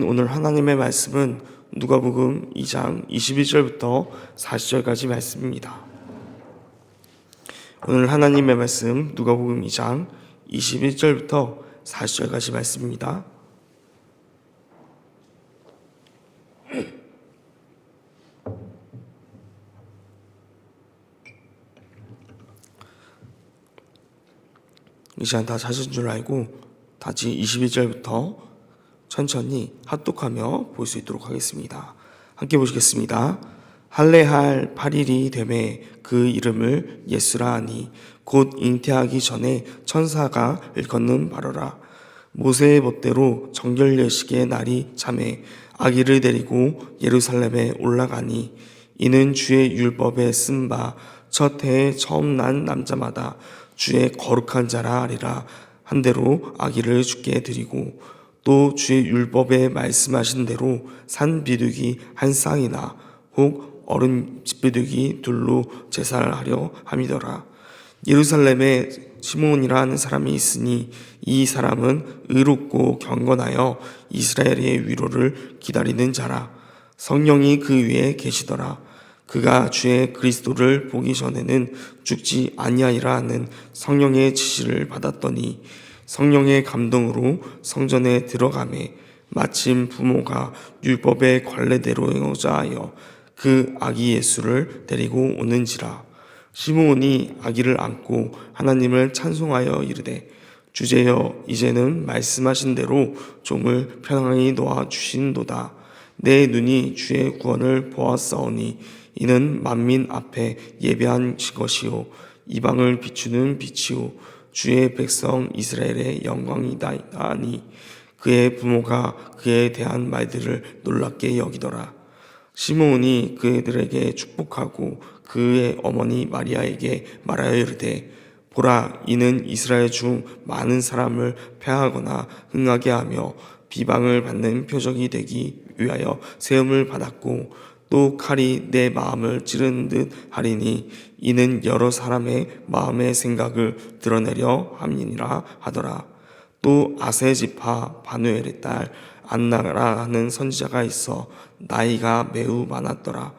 오늘 하나님의 말씀은 누가복음 2장 21절부터 40절까지 말씀입니다. 오늘 하나님의 말씀 누가복음 2장 21절부터 40절까지 말씀입니다. 이 시간 다 찾은 줄 알고 다시 21절부터 천천히 합독하며 볼 수 있도록 하겠습니다. 함께 보시겠습니다. 할례할 8일이 되매 그 이름을 예수라 하니 곧 잉태하기 전에 천사가 일컫는 바로라. 모세의 법대로 정결 예식의 날이 참에 아기를 데리고 예루살렘에 올라가니 이는 주의 율법에 쓴 바 첫 해에 처음 난 남자마다 주의 거룩한 자라 하리라 한 대로 아기를 주께 드리고 또 주의 율법에 말씀하신 대로 산 비둘기 한 쌍이나 혹 어른 비둘기 둘로 제사를 하려 함이더라. 예루살렘에 시므온이라는 사람이 있으니 이 사람은 의롭고 경건하여 이스라엘의 위로를 기다리는 자라. 성령이 그 위에 계시더라. 그가 주의 그리스도를 보기 전에는 죽지 아니하리라 하는 성령의 지시를 받았더니 성령의 감동으로 성전에 들어가매 마침 부모가 율법의 관례대로 행하자 하여 그 아기 예수를 데리고 오는지라. 시므온이 아기를 안고 하나님을 찬송하여 이르되 주제여 이제는 말씀하신 대로 종을 편안히 놓아 주신도다. 내 눈이 주의 구원을 보았사오니 이는 만민 앞에 예배한 것이요 이방을 비추는 빛이요 주의 백성 이스라엘의 영광이다 하니 그의 부모가 그에 대한 말들을 놀랍게 여기더라. 시므온이 그들에게 축복하고 그의 어머니 마리아에게 말하여 이르되 보라 이는 이스라엘 중 많은 사람을 패하거나 흥하게 하며 비방을 받는 표적이 되기 위하여 세움을 받았고 또 칼이 내 마음을 찌르는 듯 하리니 이는 여러 사람의 마음의 생각을 드러내려 함이니라 하더라. 또 아세 지파 바누엘의 딸 안나라 하는 선지자가 있어 나이가 매우 많았더라.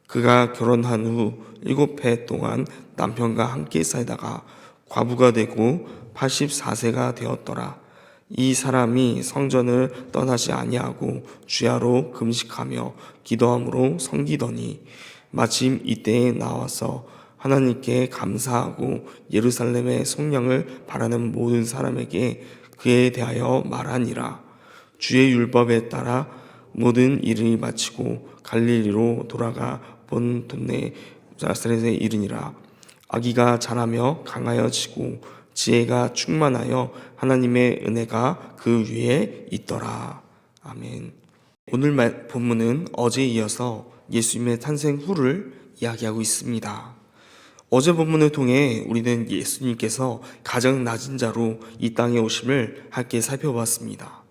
그가 결혼한 후 7해 동안 남편과 함께 살다가 과부가 되고 84세가 되었더라. 이 사람이 성전을 떠나지 아니하고 주야로 금식하며 기도함으로 섬기더니 마침 이때에 나와서 하나님께 감사하고 예루살렘의 속량을 바라는 모든 사람에게 그에 대하여 말하니라. 주의 율법에 따라 모든 일을 마치고 갈릴리로 돌아가 본 동네 나사렛에 이르니라. 아기가 자라며 강하여지고 지혜가 충만하여 하나님의 은혜가 그 위에 있더라. 아멘. 오늘 본문은 어제에 이어서 예수님의 탄생 후를 이야기하고 있습니다. 어제 본문을 통해 우리는 예수님께서 가장 낮은 자로 이 땅에 오심을 함께 살펴봤습니다.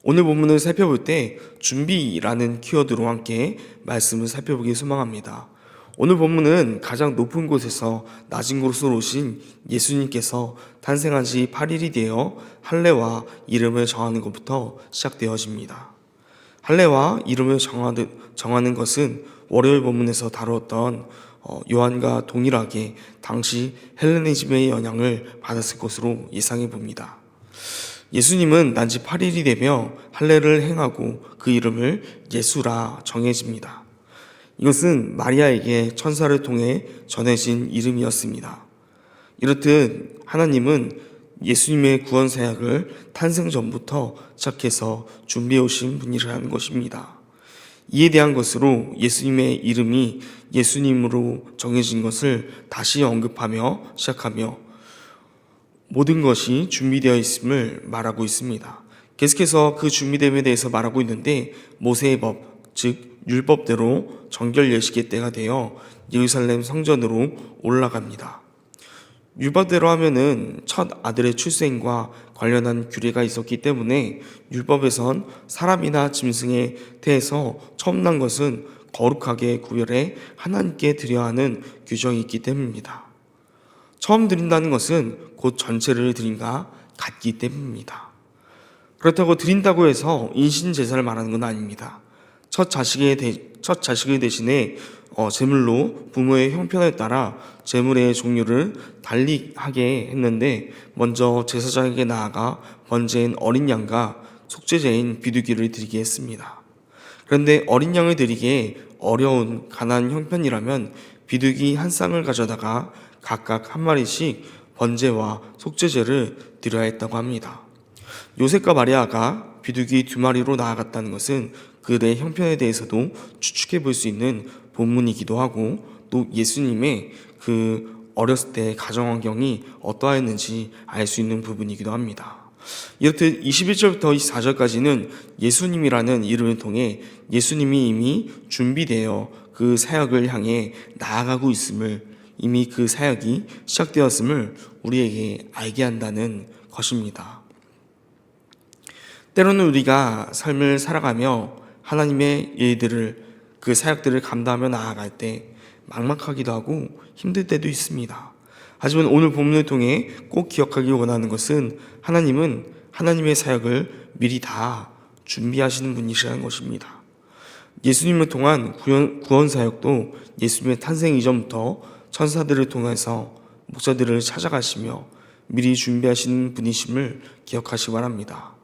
오늘 본문을 살펴볼 때 준비라는 키워드로 함께 말씀을 살펴보기 소망합니다. 오늘 본문은 가장 높은 곳에서 낮은 곳으로 오신 예수님께서 탄생한 지 8일이 되어 할례와 이름을 정하는 것부터 시작되어집니다. 할례와 이름을 정하는 것은 월요일 본문에서 다루었던 요한과 동일하게 당시 헬레니즘의 영향을 받았을 것으로 예상해 봅니다. 예수님은 난지 8일이 되며 할례를 행하고 그 이름을 예수라 정해집니다. 이것은 마리아에게 천사를 통해 전해진 이름이었습니다. 이렇듯 하나님은 예수님의 구원 사역을 탄생 전부터 시작해서 준비해 오신 분이라는 것입니다. 이에 대한 것으로 예수님의 이름이 예수님으로 정해진 것을 다시 언급하며 시작하며 모든 것이 준비되어 있음을 말하고 있습니다. 계속해서 그 준비됨에 대해서 말하고 있는데 모세의 법, 즉 율법대로 정결 예식의 때가 되어 예루살렘 성전으로 올라갑니다. 율법대로 하면은 첫 아들의 출생과 관련한 규례가 있었기 때문에 율법에선 사람이나 짐승의 태에서 처음 난 것은 거룩하게 구별해 하나님께 드려야 하는 규정이 있기 때문입니다. 처음 드린다는 것은 곧 전체를 드린과 같기 때문입니다. 그렇다고 드린다고 해서 인신 제사를 말하는 건 아닙니다. 첫 자식을 대신에 제물로 부모의 형편에 따라 제물의 종류를 달리 하게 했는데, 먼저 제사장에게 나아가 번제인 어린 양과 속죄제인 비둘기를 드리게 했습니다. 그런데 어린 양을 드리기에 어려운 가난한 형편이라면 비둘기 한 쌍을 가져다가 각각 한 마리씩 번제와 속죄제를 드려야 했다고 합니다. 요셉과 마리아가 비둘기 2마리로 나아갔다는 것은 그들의 형편에 대해서도 추측해 볼 수 있는 본문이기도 하고, 또 예수님의 그 어렸을 때 가정 환경이 어떠했는지 알 수 있는 부분이기도 합니다. 이렇듯 21절부터 24절까지는 예수님이라는 이름을 통해 예수님이 이미 준비되어 그 사역을 향해 나아가고 있음을, 이미 그 사역이 시작되었음을 우리에게 알게 한다는 것입니다. 때로는 우리가 삶을 살아가며 하나님의 일들을, 그 사역들을 감당하며 나아갈 때 막막하기도 하고 힘들 때도 있습니다. 하지만 오늘 본문을 통해 꼭 기억하기 원하는 것은 하나님은 하나님의 사역을 미리 다 준비하시는 분이시라는 것입니다. 예수님을 통한 구원 사역도 예수님의 탄생 이전부터 천사들을 통해서 목사들을 찾아가시며 미리 준비하시는 분이심을 기억하시기 바랍니다.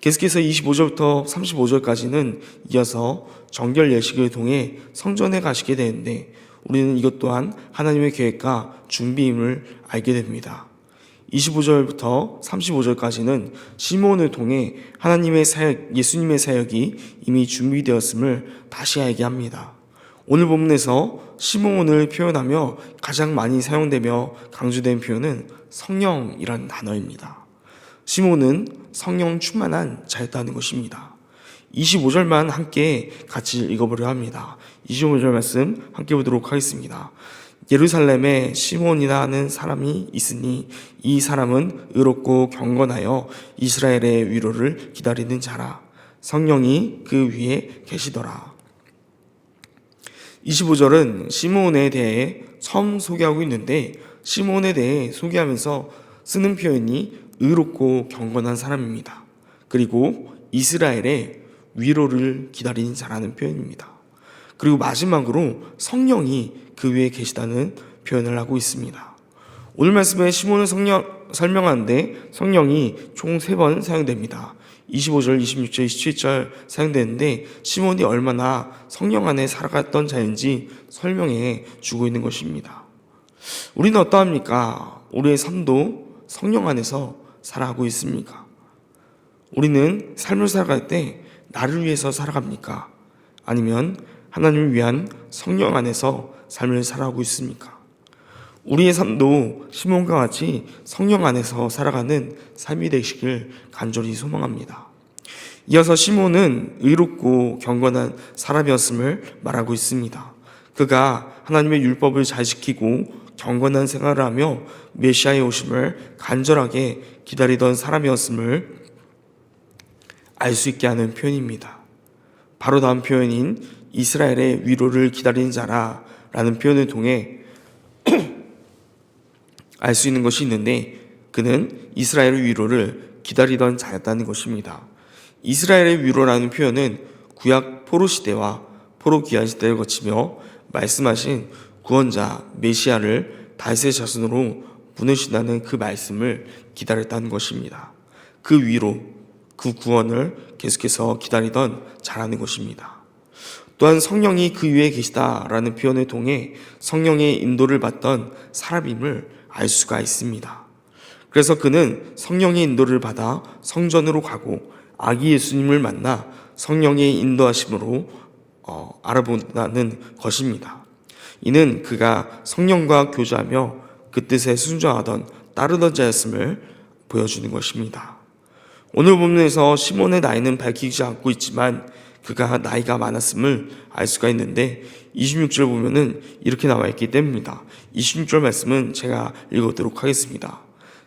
계속해서 25절부터 35절까지는 이어서 정결 예식을 통해 성전에 가시게 되는데, 우리는 이것 또한 하나님의 계획과 준비임을 알게 됩니다. 25절부터 35절까지는 시몬을 통해 하나님의 사역, 예수님의 사역이 이미 준비되었음을 다시 알게 합니다. 오늘 본문에서 시몬을 표현하며 가장 많이 사용되며 강조된 표현은 성령이라는 단어입니다. 시몬은 성령 충만한 자였다는 것입니다. 25절만 함께 같이 읽어보려 합니다. 25절 말씀 함께 보도록 하겠습니다. 예루살렘에 시몬이라는 사람이 있으니 이 사람은 의롭고 경건하여 이스라엘의 위로를 기다리는 자라. 성령이 그 위에 계시더라. 25절은 시몬에 대해 처음 소개하고 있는데, 시몬에 대해 소개하면서 쓰는 표현이 의롭고 경건한 사람입니다. 그리고 이스라엘의 위로를 기다리는 자라는 표현입니다. 그리고 마지막으로 성령이 그 위에 계시다는 표현을 하고 있습니다. 오늘 말씀에 시몬을 설명하는데 성령이 총 3번 사용됩니다. 25절, 26절, 27절 사용되는데 시몬이 얼마나 성령 안에 살아갔던 자인지 설명해 주고 있는 것입니다. 우리는 어떠합니까? 우리의 삶도 성령 안에서 살아가고 있습니까? 우리는 삶을 살아갈 때 나를 위해서 살아갑니까? 아니면 하나님을 위한 성령 안에서 삶을 살아가고 있습니까? 우리의 삶도 시몬과 같이 성령 안에서 살아가는 삶이 되시길 간절히 소망합니다. 이어서 시몬은 의롭고 경건한 사람이었음을 말하고 있습니다. 그가 하나님의 율법을 잘 지키고 경건한 생활을 하며 메시아의 오심을 간절하게 기다리던 사람이었음을 알 수 있게 하는 표현입니다. 바로 다음 표현인 이스라엘의 위로를 기다리는 자라 라는 표현을 통해 알 수 있는 것이 있는데, 그는 이스라엘의 위로를 기다리던 자였다는 것입니다. 이스라엘의 위로라는 표현은 구약 포로 시대와 포로 귀환 시대를 거치며 말씀하신 구원자 메시아를 다윗의 자손으로 보내신다는 그 말씀을 기다렸다는 것입니다. 그 위로, 그 구원을 계속해서 기다리던 자라는 것입니다. 또한 성령이 그 위에 계시다라는 표현을 통해 성령의 인도를 받던 사람임을 알 수가 있습니다. 그래서 그는 성령의 인도를 받아 성전으로 가고 아기 예수님을 만나 성령의 인도하심으로 알아본다는 것입니다. 이는 그가 성령과 교제하며 그 뜻에 순종하던 따르던 자였음을 보여주는 것입니다. 오늘 본문에서 시몬의 나이는 밝히지 않고 있지만 그가 나이가 많았음을 알 수가 있는데 26절 보면은 이렇게 나와 있기 때문입니다. 26절 말씀은 제가 읽어보도록 하겠습니다.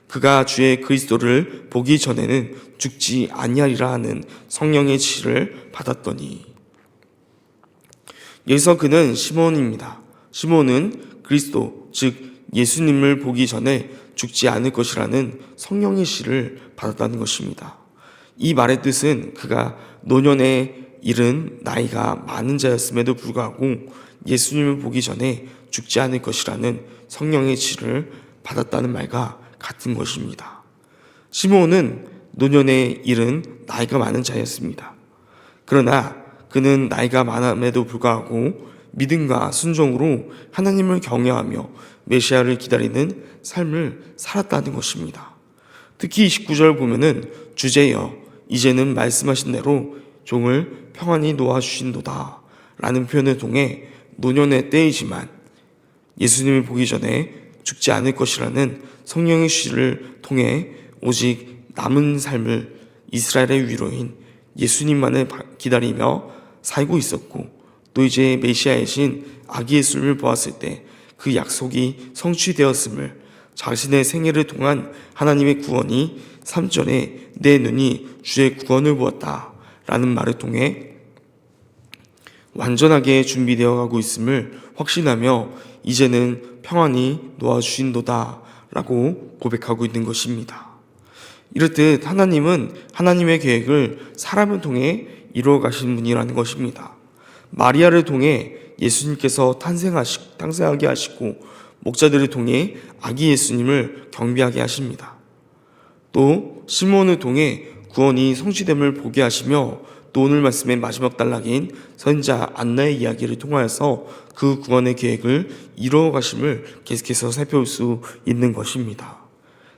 그가 주의 그리스도를 보기 전에는 죽지 아니하리라 하는 성령의 지시를 받았더니. 여기서 그는 시몬입니다. 시몬은 그리스도, 즉 예수님을 보기 전에 죽지 않을 것이라는 성령의 지시를 받았다는 것입니다. 이 말의 뜻은 그가 노년에 이른 나이가 많은 자였음에도 불구하고 예수님을 보기 전에 죽지 않을 것이라는 성령의 지를 받았다는 말과 같은 것입니다. 시므온은 노년에 이른 나이가 많은 자였습니다. 그러나 그는 나이가 많음에도 불구하고 믿음과 순종으로 하나님을 경외하며 메시아를 기다리는 삶을 살았다는 것입니다. 특히 29절 보면은 주제여 이제는 말씀하신 대로 종을 평안히 놓아주신도다 라는 표현을 통해 노년의 때이지만 예수님을 보기 전에 죽지 않을 것이라는 성령의 시를 통해 오직 남은 삶을 이스라엘의 위로인 예수님만을 기다리며 살고 있었고, 또 이제 메시아이신 아기 예수님을 보았을 때 그 약속이 성취되었음을, 자신의 생애를 통한 하나님의 구원이 3절에 내 눈이 주의 구원을 보았다 라는 말을 통해 완전하게 준비되어 가고 있음을 확신하며 이제는 평안히 놓아주신도다 라고 고백하고 있는 것입니다. 이렇듯 하나님은 하나님의 계획을 사람을 통해 이루어 가신 분이라는 것입니다. 마리아를 통해 예수님께서 탄생하게 하시고, 목자들을 통해 아기 예수님을 경배하게 하십니다. 또 시므온을 통해 구원이 성취됨을 보게 하시며, 또 오늘 말씀의 마지막 단락인 선지자 안나의 이야기를 통하여서 그 구원의 계획을 이루어 가심을 계속해서 살펴볼 수 있는 것입니다.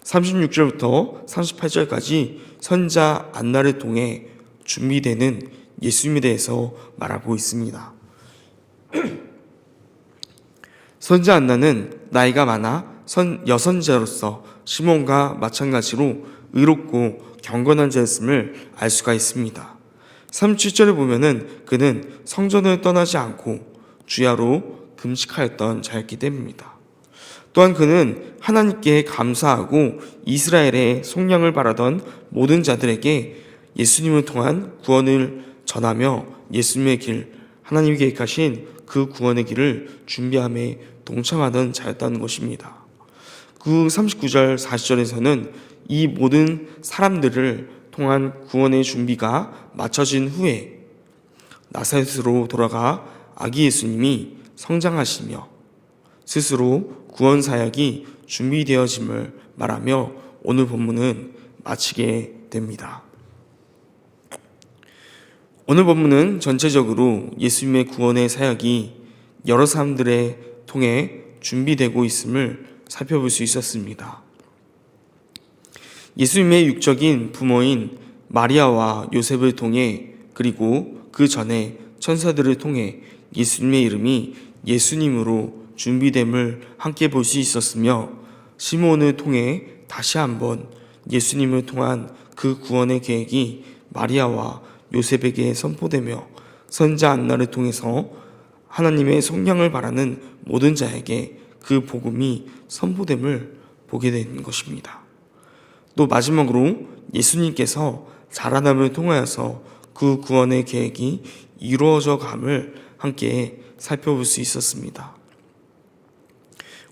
36절부터 38절까지 선지자 안나를 통해 준비되는 예수님에 대해서 말하고 있습니다. 선지자 안나는 나이가 많아 여선자로서 시몬과 마찬가지로 의롭고 경건한 자였음을 알 수가 있습니다. 37절에 보면은 그는 성전을 떠나지 않고 주야로 금식하였던 자였기 때문입니다. 또한 그는 하나님께 감사하고 이스라엘의 속량을 바라던 모든 자들에게 예수님을 통한 구원을 전하며 예수님의 길, 하나님이 계획하신 그 구원의 길을 준비함에 동참하던 자였다는 것입니다. 그 39절, 40절에서는 이 모든 사람들을 통한 구원의 준비가 마쳐진 후에 나사렛으로 돌아가 아기 예수님이 성장하시며 스스로 구원 사역이 준비되어짐을 말하며 오늘 본문은 마치게 됩니다. 오늘 본문은 전체적으로 예수님의 구원의 사역이 여러 사람들의 통해 준비되고 있음을 살펴볼 수 있었습니다. 예수님의 육적인 부모인 마리아와 요셉을 통해, 그리고 그 전에 천사들을 통해 예수님의 이름이 예수님으로 준비됨을 함께 볼 수 있었으며, 시므온을 통해 다시 한번 예수님을 통한 그 구원의 계획이 마리아와 요셉에게 선포되며, 선지자 안나를 통해서 하나님의 속량을 바라는 모든 자에게 그 복음이 선포됨을 보게 되는 것입니다. 또 마지막으로 예수님께서 자라남을 통하여서 그 구원의 계획이 이루어져 감을 함께 살펴볼 수 있었습니다.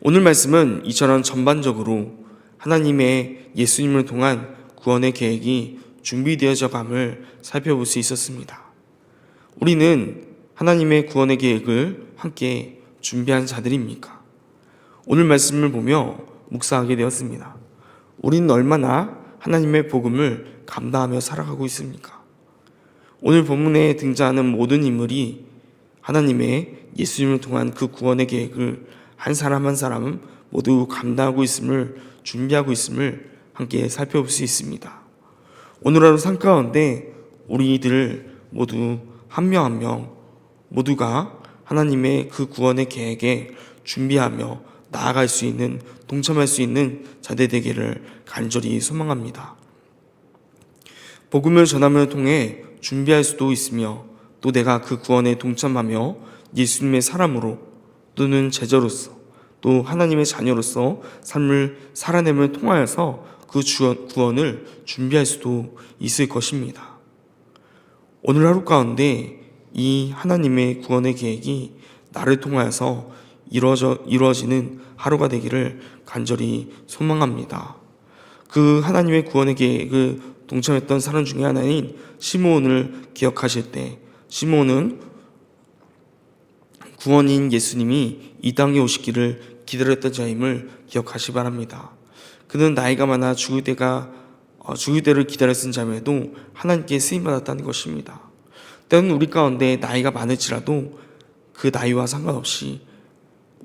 오늘 말씀은 이처럼 전반적으로 하나님의 예수님을 통한 구원의 계획이 준비되어져 감을 살펴볼 수 있었습니다. 우리는 하나님의 구원의 계획을 함께 준비한 자들입니까? 오늘 말씀을 보며 묵상하게 되었습니다. 우리는 얼마나 하나님의 복음을 감당하며 살아가고 있습니까? 오늘 본문에 등장하는 모든 인물이 하나님의 예수님을 통한 그 구원의 계획을 한 사람 한 사람 모두 감당하고 있음을, 준비하고 있음을 함께 살펴볼 수 있습니다. 오늘 하루 삶 가운데 우리들 모두 한 명 한 명 모두가 하나님의 그 구원의 계획에 준비하며 나아갈 수 있는, 동참할 수 있는 자들 되기를 간절히 소망합니다. 복음을 전함을 통해 준비할 수도 있으며, 또 내가 그 구원에 동참하며 예수님의 사람으로 또는 제자로서 또 하나님의 자녀로서 삶을 살아냄을 통하여서 그 구원을 준비할 수도 있을 것입니다. 오늘 하루 가운데 이 하나님의 구원의 계획이 나를 통하여서 이루어지는 하루가 되기를 간절히 소망합니다. 그 하나님의 구원의 계획을 동참했던 사람 중에 하나인 시므온을 기억하실 때, 시므온은 구원인 예수님이 이 땅에 오시기를 기다렸던 자임을 기억하시기 바랍니다. 그는 나이가 많아 죽을 때를 기다렸은 자임에도 하나님께 쓰임받았다는 것입니다. 때로는 우리 가운데 나이가 많을지라도 그 나이와 상관없이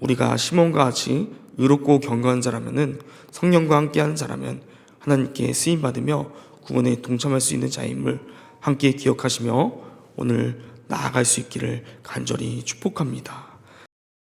우리가 시몬과 같이 의롭고 경건한 자라면은, 성령과 함께하는 자라면 하나님께 쓰임받으며 구원에 동참할 수 있는 자임을 함께 기억하시며 오늘 나아갈 수 있기를 간절히 축복합니다.